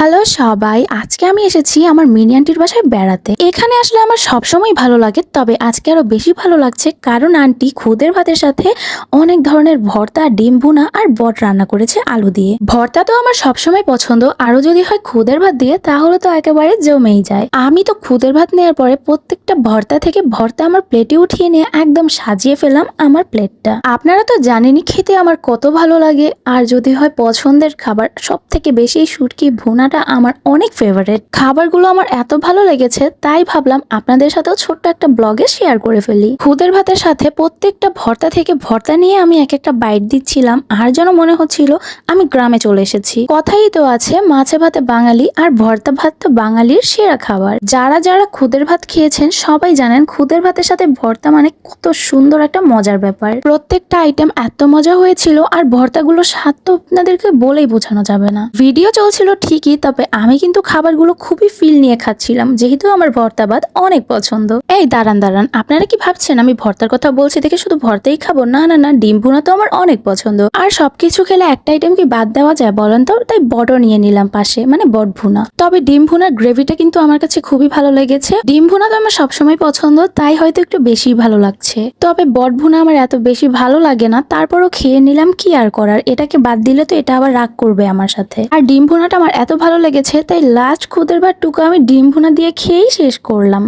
Hello সবাই, আজকে আমি এসেছি আমার মিনি আন্টির বাসায় বেড়াতে। এখানে আসলে আমার সবসময় ভালো লাগে, তবে আজকে আরো বেশি ভালো লাগছে কারণ আন্টি খুদের ভাতের সাথে অনেক ধরনের ভর্তা, ডিম ভুনা আর বট রান্না করেছে আলু দিয়ে। ভর্তা তো আমার সবসময় পছন্দ, আরো যদি হয় খুদের ভাত দিয়ে তাহলে তো একেবারে জমেই যায়। আমি তো খুদের ভাত নেওয়ার পরে প্রত্যেকটা ভর্তা থেকে ভর্তা আমার প্লেটে উঠিয়ে নিয়ে একদম সাজিয়ে ফেললাম আমার প্লেটটা। আপনারা তো জানেনই খেতে আমার কত ভালো লাগে, আর যদি হয় পছন্দের খাবার সব থেকে বেশি শুটকি ভুনাটা আমার অনেক ফেভারিট। খাবারগুলো আমার এত ভালো লেগেছে তাই ভাবলাম আপনাদের সাথেও ছোট্ট একটা ব্লগে শেয়ার করে ফেলি। খুদের ভাতের সাথে প্রত্যেকটা ভর্তা থেকে ভর্তা নিয়ে আমি এক একটা বাইট দিচ্ছিলাম, আর যেন মনে হচ্ছিল আমি গ্রামে চলে এসেছি। কথাই তো আছে মাছে ভাতে বাঙালি, আর ভর্তা ভাত তো বাঙালির সেরা খাবার। যারা যারা খুদের ভাত খেয়েছেন সবাই জানেন খুদের ভাতের সাথে ভর্তা মানে কত সুন্দর একটা মজার ব্যাপার। প্রত্যেকটা আইটেম এত মজা হয়েছিল, আর ভর্তাগুলো স্বাদ তো আপনাদেরকে বলেই বোঝানো যাবে না। ভিডিও চলছিল ঠিকই, তবে আমি কিন্তু খাবারগুলো খুবই ফিল নিয়ে খাচ্ছিলাম, যেহেতু আমার ভর্তা ভাত অনেক পছন্দ। এই দাঁড়ান দাঁড়ান, আপনারা কি ভাবছেন আমি ভর্তার কথা বলছি দেখে শুধু ভর্তাই খাবো? না না না, ডিম ভুনা তো আমার অনেক পছন্দ। আর সবকিছু খেলে একটা আইটেম কি বাদ দেওয়া যায় বলেন তো? তাই বটও নিয়ে নিলাম পাশে, মানে বট ভুনা। তবে ডিম ভুনার গ্রেভিটা কিন্তু আমার কাছে খুবই ভালো লেগেছে। ডিম ভুনা তো আমার সবসময় পছন্দ, তাই হয়তো একটু বেশি ভালো লাগছে। তবে বট ভুনা আমার এত বেশি ভালো লাগে না, তারপরও খেয়ে নিলাম, কি আর করার। এটাকে বাদ দিলে তো এটা আবার রাগ করবে আমার সাথে। আর ডিম ভুনাটা আমার এত ভালো লেগেছে তাই লাস্ট খুদের ভাতটুকু আমি ডিম ভুনা দিয়ে খেয়েই শেষ করলাম।